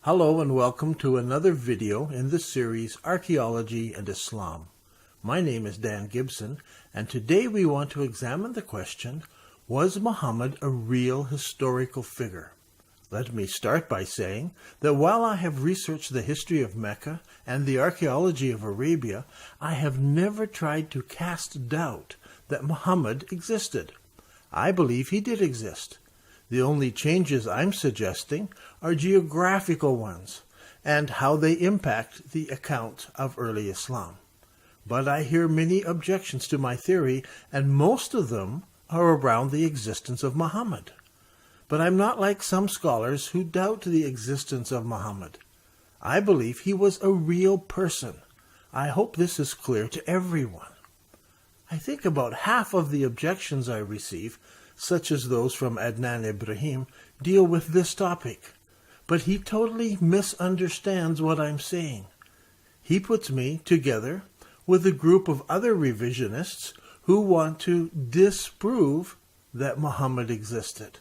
Hello and welcome to another video in the series Archaeology and Islam. My name is Dan Gibson, and today we want to examine the question, was Muhammad a real historical figure? Let me start by saying that while I have researched the history of Mecca and the archaeology of Arabia, I have never tried to cast doubt that Muhammad existed. I believe he did exist. The only changes I'm suggesting are geographical ones and how they impact the account of early Islam. But I hear many objections to my theory, and most of them are around the existence of Muhammad. But I'm not like some scholars who doubt the existence of Muhammad. I believe he was a real person. I hope this is clear to everyone. I think about half of the objections I receive, such as those from Adnan Ibrahim, deal with this topic. But he totally misunderstands what I'm saying. He puts me together with a group of other revisionists who want to disprove that Muhammad existed.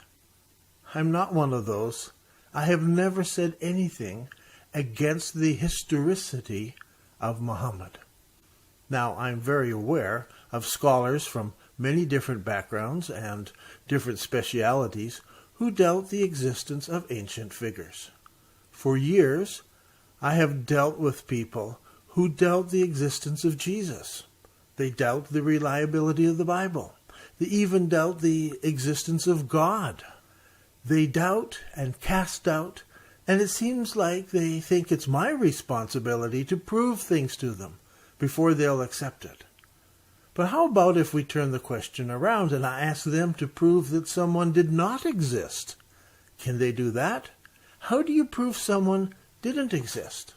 I'm not one of those. I have never said anything against the historicity of Muhammad. Now, I'm very aware of scholars from many different backgrounds and different specialities who doubt the existence of ancient figures. For years, I have dealt with people who doubt the existence of Jesus. They doubt the reliability of the Bible. They even doubt the existence of God. They doubt and cast doubt, and it seems like they think it's my responsibility to prove things to them before they'll accept it. But how about if we turn the question around and I ask them to prove that someone did not exist? Can they do that? How do you prove someone didn't exist?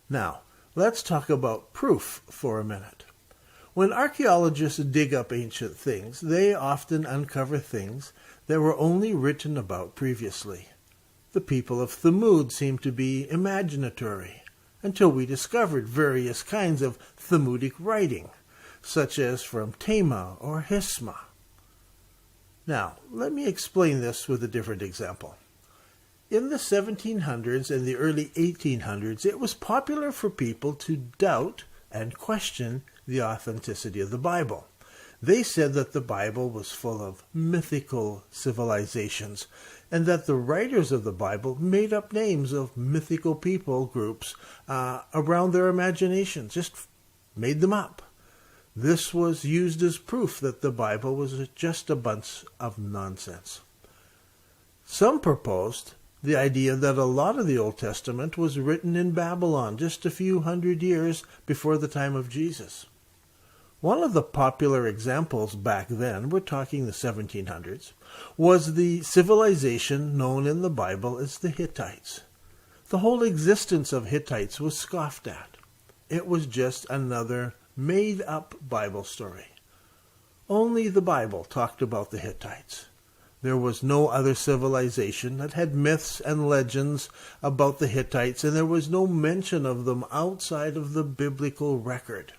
Now, let's talk about proof for a minute. When archaeologists dig up ancient things, they often uncover things that were only written about previously. The people of Thamud seem to be imaginatory, until we discovered various kinds of Thamudic writing, such as from Tema or Hisma. Now, let me explain this with a different example. In the 1700s and the early 1800s, it was popular for people to doubt and question the authenticity of the Bible. They said that the Bible was full of mythical civilizations, and that the writers of the Bible made up names of mythical people groups around their imaginations, just made them up. This was used as proof that the Bible was just a bunch of nonsense. Some proposed the idea that a lot of the Old Testament was written in Babylon just a few hundred years before the time of Jesus. One of the popular examples back then, we're talking the 1700s, was the civilization known in the Bible as the Hittites. The whole existence of Hittites was scoffed at. It was just another made-up Bible story. Only the Bible talked about the Hittites. There was no other civilization that had myths and legends about the Hittites, and there was no mention of them outside of the biblical record.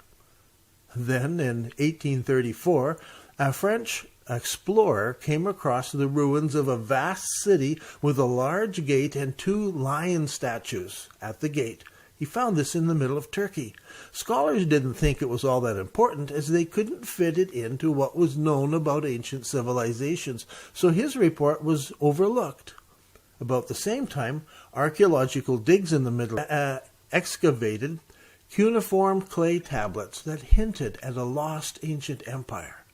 Then, in 1834, a French explorer came across the ruins of a vast city with a large gate and 2 lion statues at the gate. He found this in the middle of Turkey. Scholars didn't think it was all that important, as they couldn't fit it into what was known about ancient civilizations, so his report was overlooked. About the same time, archaeological digs in the Middle excavated cuneiform clay tablets that hinted at a lost ancient empire.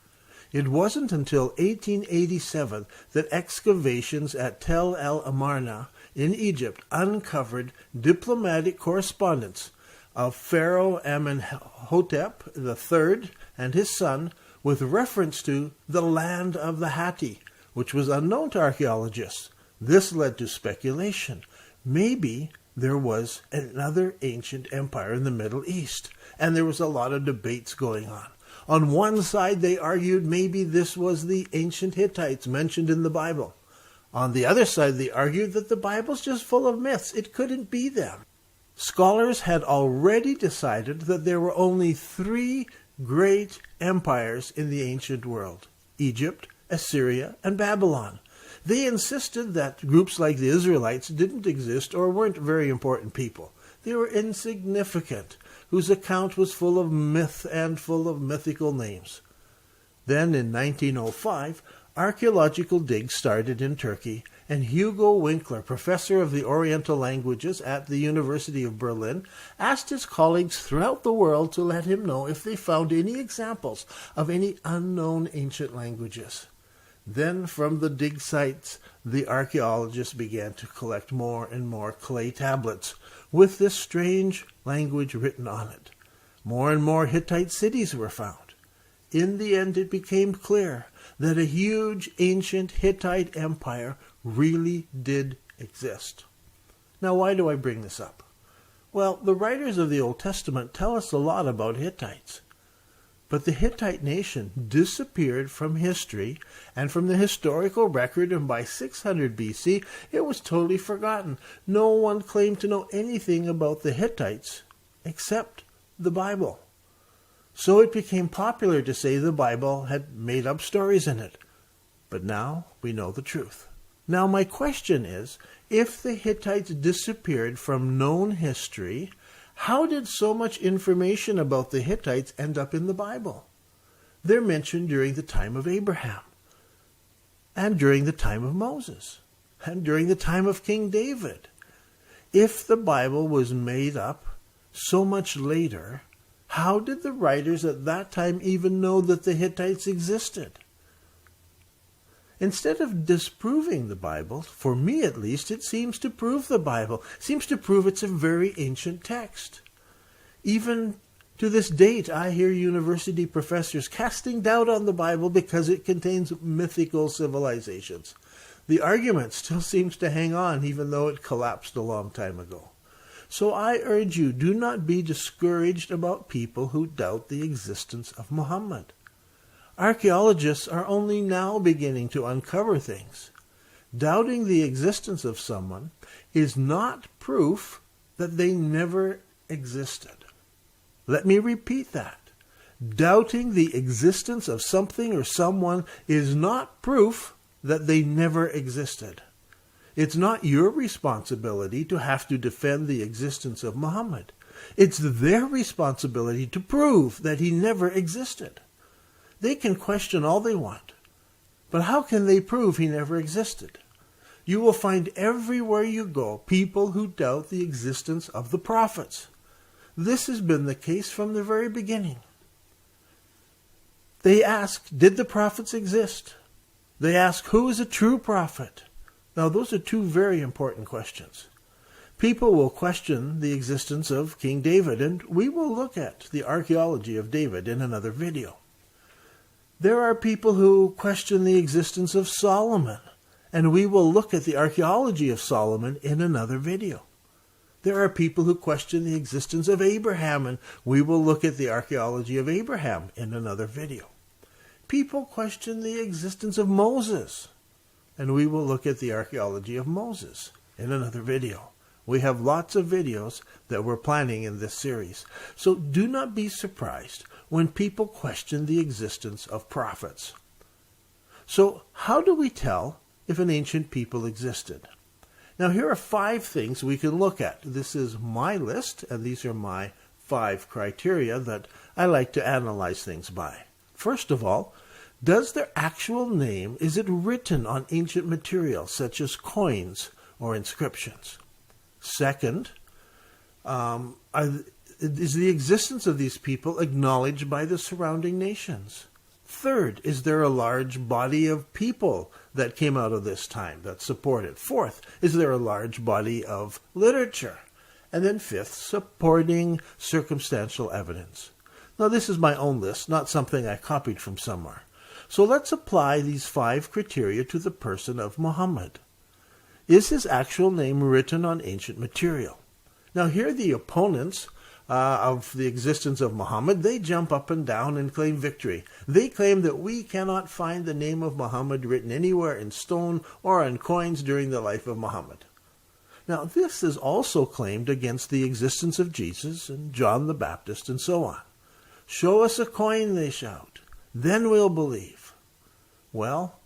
It wasn't until 1887 that excavations at Tel El Amarna in Egypt uncovered diplomatic correspondence of Pharaoh Amenhotep III and his son with reference to the land of the Hatti, which was unknown to archaeologists. This led to speculation. Maybe there was another ancient empire in the Middle East, and there was a lot of debates going on. On one side, they argued maybe this was the ancient Hittites mentioned in the Bible. On the other side, they argued that the Bible's just full of myths. It couldn't be them. Scholars had already decided that there were only 3 great empires in the ancient world: Egypt, Assyria, and Babylon. They insisted that groups like the Israelites didn't exist or weren't very important people. They were insignificant, whose account was full of myth and full of mythical names. Then in 1905, archaeological digs started in Turkey, and Hugo Winkler, professor of the Oriental languages at the University of Berlin, asked his colleagues throughout the world to let him know if they found any examples of any unknown ancient languages. Then from the dig sites, the archaeologists began to collect more and more clay tablets with this strange language written on it. More and more Hittite cities were found. In the end, it became clear that a huge ancient Hittite empire really did exist. Now, why do I bring this up? Well, the writers of the Old Testament tell us a lot about Hittites. But the Hittite nation disappeared from history and from the historical record, and by 600 BC, it was totally forgotten. No one claimed to know anything about the Hittites except the Bible. So it became popular to say the Bible had made up stories in it. But now we know the truth. Now my question is, if the Hittites disappeared from known history, how did so much information about the Hittites end up in the Bible? They're mentioned during the time of Abraham, and during the time of Moses, and during the time of King David. If the Bible was made up so much later, how did the writers at that time even know that the Hittites existed? Instead of disproving the Bible, for me at least, it seems to prove the Bible. It seems to prove it's a very ancient text. Even to this date, I hear university professors casting doubt on the Bible because it contains mythical civilizations. The argument still seems to hang on, even though it collapsed a long time ago. So I urge you, do not be discouraged about people who doubt the existence of Muhammad. Archaeologists are only now beginning to uncover things. Doubting the existence of someone is not proof that they never existed. Let me repeat that. Doubting the existence of something or someone is not proof that they never existed. It's not your responsibility to have to defend the existence of Muhammad. It's their responsibility to prove that he never existed. They can question all they want, but how can they prove he never existed? You will find everywhere you go people who doubt the existence of the prophets. This has been the case from the very beginning. They ask, did the prophets exist? They ask, who is a true prophet? Now, those are two very important questions. People will question the existence of King David, and we will look at the archaeology of David in another video. There are people who question the existence of Solomon, and we will look at the archaeology of Solomon in another video. There are people who question the existence of Abraham, and we will look at the archaeology of Abraham in another video. People question the existence of Moses, and we will look at the archaeology of Moses in another video. We have lots of videos that we're planning in this series, so do not be surprised when people question the existence of prophets. So how do we tell if an ancient people existed? Now here are 5 things we can look at. This is my list, and these are my 5 criteria that I like to analyze things by. First of all, does their actual name, is it written on ancient material such as coins or inscriptions? Second, is the existence of these people acknowledged by the surrounding nations? Third, is there a large body of people that came out of this time that support it? Fourth, is there a large body of literature? And then fifth, supporting circumstantial evidence. Now this is my own list, not something I copied from somewhere. So let's apply these 5 criteria to the person of Muhammad. Is his actual name written on ancient material? Now here the opponents of the existence of Muhammad, they jump up and down and claim victory. They claim that we cannot find the name of Muhammad written anywhere in stone or on coins during the life of Muhammad. Now this is also claimed against the existence of Jesus and John the Baptist and so on. Show us a coin, they shout. Then we'll believe. Well,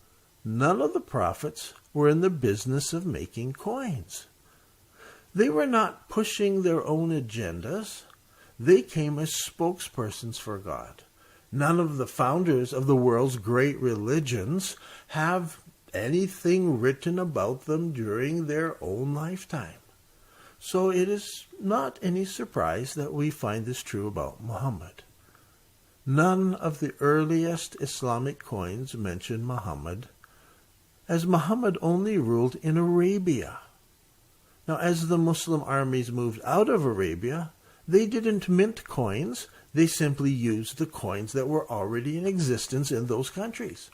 none of the prophets were in the business of making coins. They were not pushing their own agendas. They came as spokespersons for God. None of the founders of the world's great religions have anything written about them during their own lifetime. So it is not any surprise that we find this true about Muhammad. None of the earliest Islamic coins mention Muhammad, as Muhammad only ruled in Arabia. Now, as the Muslim armies moved out of Arabia, they didn't mint coins. They simply used the coins that were already in existence in those countries.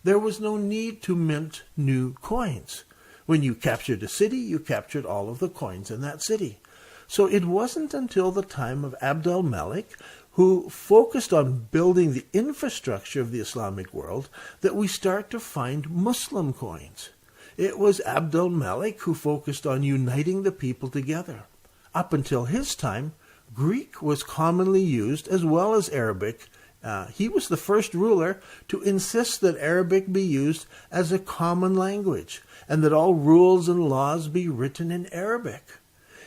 There was no need to mint new coins. When you captured a city, you captured all of the coins in that city. So it wasn't until the time of Abd al-Malik, who focused on building the infrastructure of the Islamic world, that we start to find Muslim coins. It was Abd al-Malik who focused on uniting the people together. Up until his time, Greek was commonly used as well as Arabic. He was the first ruler to insist that Arabic be used as a common language and that all rules and laws be written in Arabic.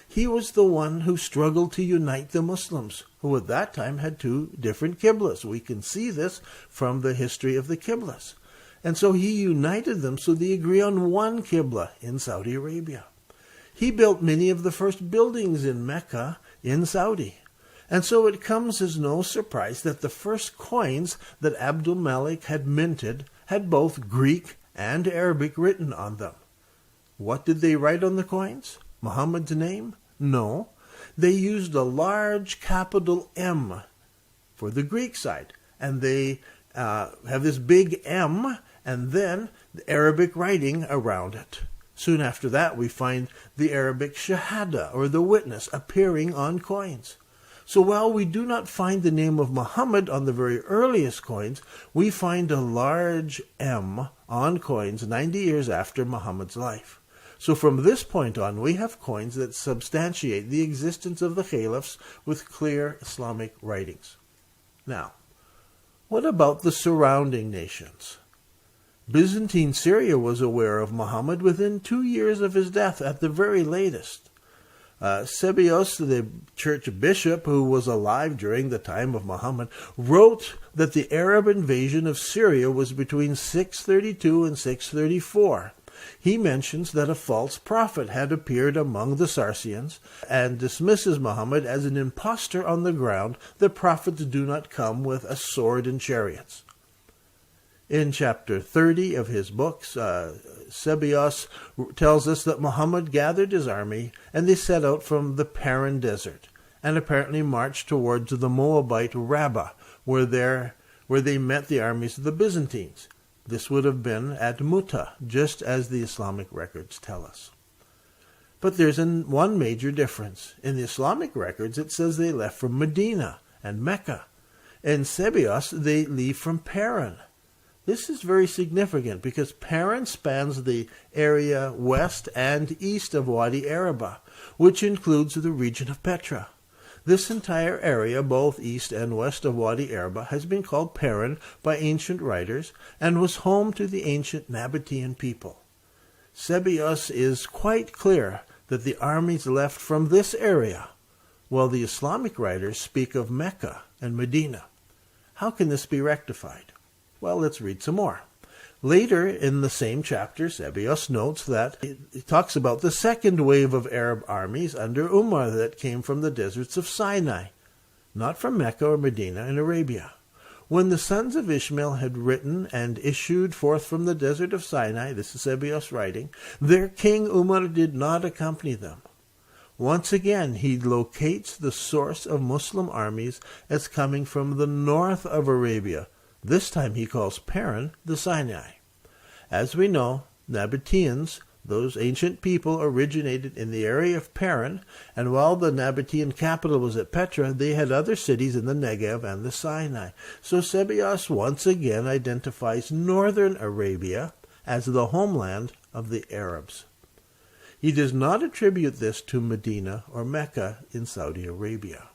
He was the one who struggled to unite the Muslims, who at that time had two different Qiblas. We can see this from the history of the Qiblas. And so he united them so they agree on one Qibla in Saudi Arabia. He built many of the first buildings in Mecca in Saudi. And so it comes as no surprise that the first coins that Abd al-Malik had minted had both Greek and Arabic written on them. What did they write on the coins? Muhammad's name? No. They used a large capital M for the Greek side. And they have this big M and then the Arabic writing around it. Soon after that, we find the Arabic shahada, or the witness, appearing on coins. So while we do not find the name of Muhammad on the very earliest coins, we find a large M on coins 90 years after Muhammad's life. So from this point on, we have coins that substantiate the existence of the caliphs with clear Islamic writings. Now, what about the surrounding nations? Byzantine Syria was aware of Muhammad within 2 years of his death at the very latest. Sebios, the church bishop who was alive during the time of Muhammad, wrote that the Arab invasion of Syria was between 632 and 634. He mentions that a false prophet had appeared among the Sarsians and dismisses Muhammad as an impostor on the ground that prophets do not come with a sword and chariots. In chapter 30 of his books, Sebios tells us that Muhammad gathered his army and they set out from the Paran desert and apparently marched towards the Moabite Rabbah, where they met the armies of the Byzantines. This would have been at Muta, just as the Islamic records tell us. But there's one major difference. In the Islamic records, it says they left from Medina and Mecca. In Sebios, they leave from Paran. This is very significant because Paran spans the area west and east of Wadi Araba, which includes the region of Petra. This entire area, both east and west of Wadi Araba, has been called Paran by ancient writers and was home to the ancient Nabatean people. Sebios is quite clear that the armies left from this area, while the Islamic writers speak of Mecca and Medina. How can this be rectified? Well, let's read some more. Later in the same chapter, Sebios notes that it talks about the second wave of Arab armies under Umar that came from the deserts of Sinai, not from Mecca or Medina in Arabia. When the sons of Ishmael had written and issued forth from the desert of Sinai, this is Sebios writing, their king Umar did not accompany them. Once again, he locates the source of Muslim armies as coming from the north of Arabia. This time he calls Paran the Sinai. As we know, Nabateans, those ancient people, originated in the area of Paran, and while the Nabatean capital was at Petra, they had other cities in the Negev and the Sinai. So Sebios once again identifies northern Arabia as the homeland of the Arabs. He does not attribute this to Medina or Mecca in Saudi Arabia.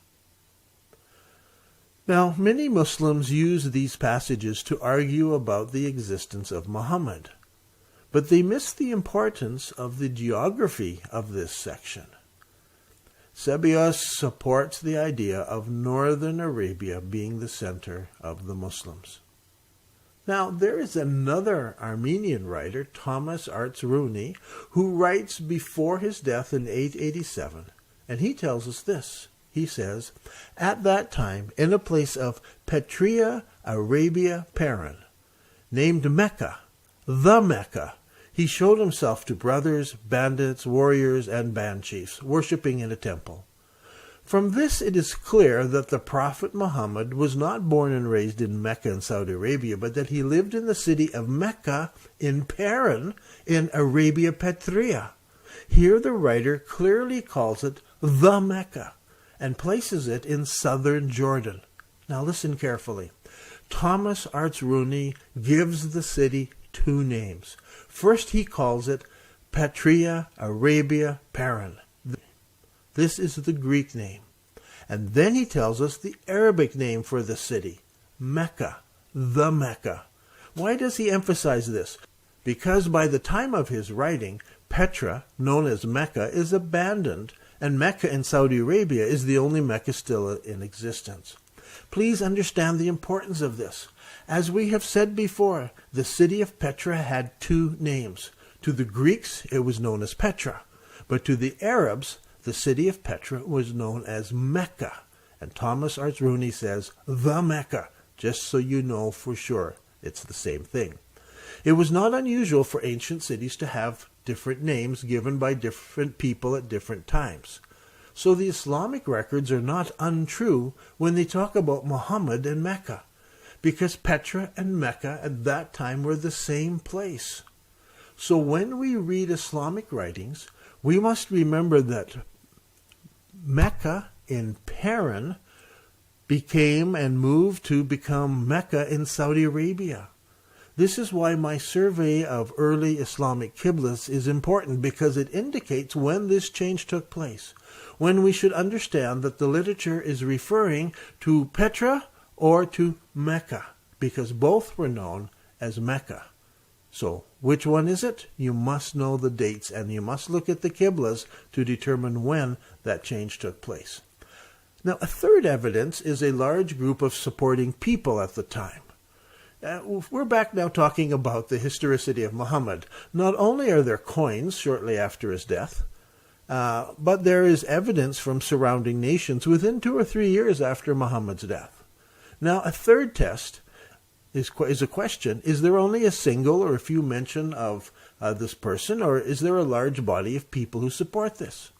Now, many Muslims use these passages to argue about the existence of Muhammad, but they miss the importance of the geography of this section. Sebeos supports the idea of northern Arabia being the center of the Muslims. Now, there is another Armenian writer, Thomas Archeology, who writes before his death in 887, and he tells us this. He says, "At that time, in a place of Petria, Arabia, Paran, named Mecca, the Mecca, he showed himself to brothers, bandits, warriors, and band chiefs, worshipping in a temple." From this it is clear that the Prophet Muhammad was not born and raised in Mecca in Saudi Arabia, but that he lived in the city of Mecca in Paran in Arabia Petria. Here the writer clearly calls it the Mecca and places it in southern Jordan. Now listen carefully. Thomas Archeology gives the city two names. First he calls it Petria, Arabia, Paran. This is the Greek name. And then he tells us the Arabic name for the city, Mecca, the Mecca. Why does he emphasize this? Because by the time of his writing, Petra, known as Mecca, is abandoned, and Mecca in Saudi Arabia is the only Mecca still in existence. Please understand the importance of this. As we have said before, the city of Petra had two names. To the Greeks, it was known as Petra, but to the Arabs, the city of Petra was known as Mecca. And Thomas Archeology says, the Mecca, just so you know for sure it's the same thing. It was not unusual for ancient cities to have different names given by different people at different times. So the Islamic records are not untrue when they talk about Muhammad and Mecca, because Petra and Mecca at that time were the same place. So when we read Islamic writings, we must remember that Mecca in Paran became and moved to become Mecca in Saudi Arabia. This is why my survey of early Islamic Qiblas is important, because it indicates when this change took place, when we should understand that the literature is referring to Petra or to Mecca, because both were known as Mecca. So, which one is it? You must know the dates, and you must look at the Qiblas to determine when that change took place. Now, a third evidence is a large group of supporting people at the time. We're back now talking about the historicity of Muhammad. Not only are there coins shortly after his death, but there is evidence from surrounding nations within 2 or 3 years after Muhammad's death. Now, a third test is a question: is there only a single or a few mention of this person, or is there a large body of people who support this?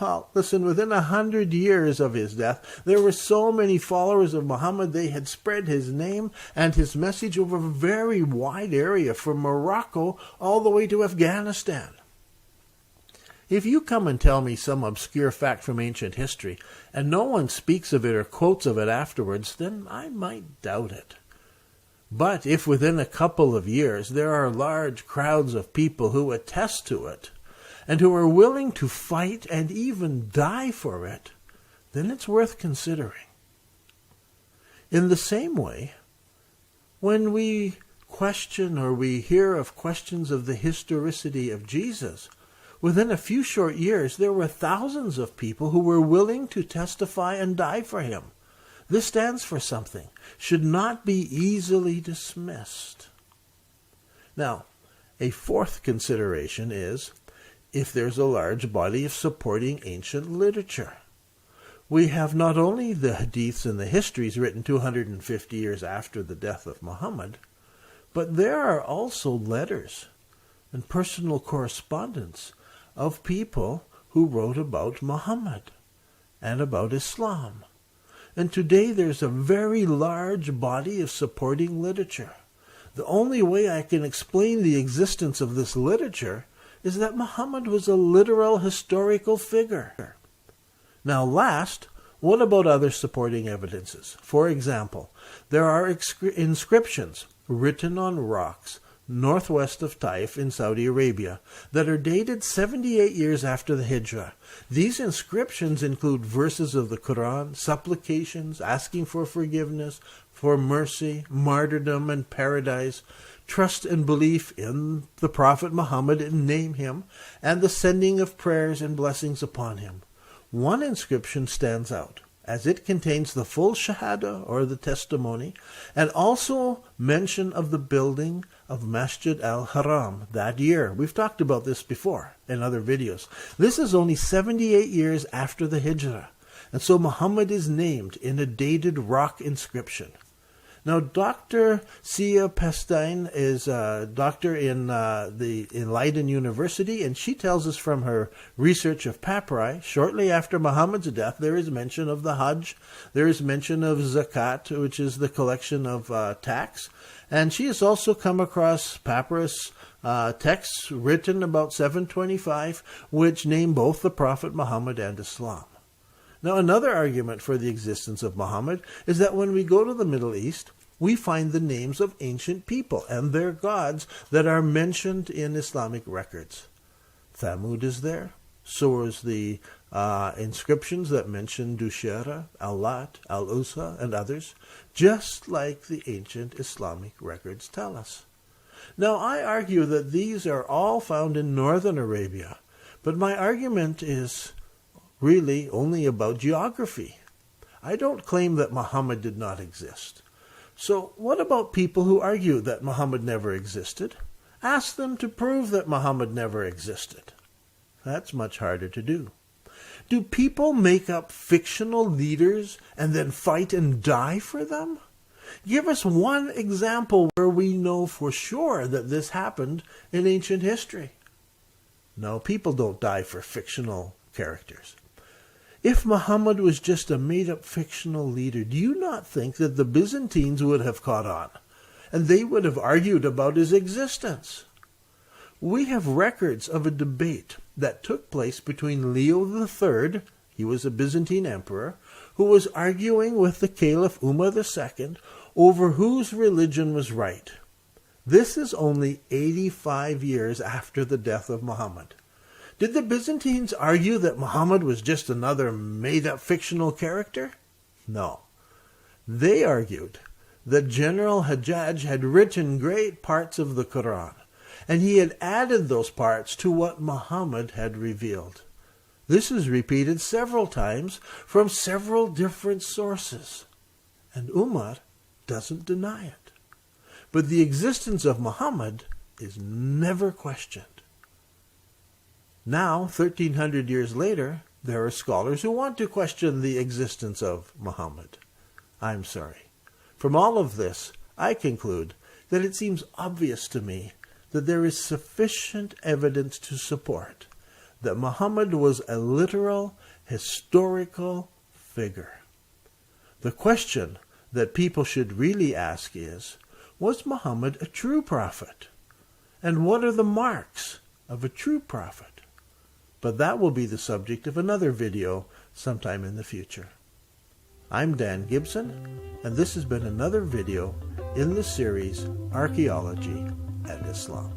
Well, listen, within 100 years of his death, there were so many followers of Muhammad, they had spread his name and his message over a very wide area, from Morocco all the way to Afghanistan. If you come and tell me some obscure fact from ancient history, and no one speaks of it or quotes of it afterwards, then I might doubt it. But if within a couple of years there are large crowds of people who attest to it, and who are willing to fight and even die for it, then it's worth considering. In the same way, when we question or we hear of questions of the historicity of Jesus, within a few short years there were thousands of people who were willing to testify and die for him. This stands for something, should not be easily dismissed. Now, a fourth consideration is if there's a large body of supporting ancient literature. We have not only the hadiths and the histories written 250 years after the death of Muhammad, but there are also letters and personal correspondence of people who wrote about Muhammad and about Islam. And today there's a very large body of supporting literature. The only way I can explain the existence of this literature is that Muhammad was a literal historical figure. Now last, what about other supporting evidences? For example, there are inscriptions written on rocks northwest of Taif in Saudi Arabia, that are dated 78 years after the Hijrah. These inscriptions include verses of the Quran, supplications, asking for forgiveness, for mercy, martyrdom, and paradise, trust and belief in the Prophet Muhammad and name him, and the sending of prayers and blessings upon him. One inscription stands out, as it contains the full Shahada, or the testimony, and also mention of the building of Masjid al-Haram that year. We've talked about this before in other videos. This is only 78 years after the Hijrah, and so Muhammad is named in a dated rock inscription. Now, Dr. Sia Pestein is a doctor in Leiden University, and she tells us from her research of papyri, shortly after Muhammad's death, there is mention of the Hajj, there is mention of Zakat, which is the collection of tax, and she has also come across papyrus texts written about 725, which name both the Prophet Muhammad and Islam. Now, another argument for the existence of Muhammad is that when we go to the Middle East, we find the names of ancient people and their gods that are mentioned in Islamic records. Thamud is there. So is the inscriptions that mention Dushera, Al-Lat, Al-Usa, and others, just like the ancient Islamic records tell us. Now, I argue that these are all found in northern Arabia, but my argument is really only about geography. I don't claim that Muhammad did not exist. So what about people who argue that Muhammad never existed? Ask them to prove that Muhammad never existed. That's much harder to do. Do people make up fictional leaders and then fight and die for them? Give us one example where we know for sure that this happened in ancient history. No, people don't die for fictional characters. If Muhammad was just a made-up fictional leader, do you not think that the Byzantines would have caught on, and they would have argued about his existence? We have records of a debate that took place between Leo III, he was a Byzantine emperor, who was arguing with the Caliph Umar II over whose religion was right. This is only 85 years after the death of Muhammad. Did the Byzantines argue that Muhammad was just another made-up fictional character? No. They argued that General Hajjaj had written great parts of the Quran, and he had added those parts to what Muhammad had revealed. This is repeated several times from several different sources, and Umar doesn't deny it. But the existence of Muhammad is never questioned. Now, 1,300 years later, there are scholars who want to question the existence of Muhammad. I'm sorry. From all of this, I conclude that it seems obvious to me that there is sufficient evidence to support that Muhammad was a literal, historical figure. The question that people should really ask is, was Muhammad a true prophet? And what are the marks of a true prophet? But that will be the subject of another video sometime in the future. I'm Dan Gibson, and this has been another video in the series Archaeology and Islam.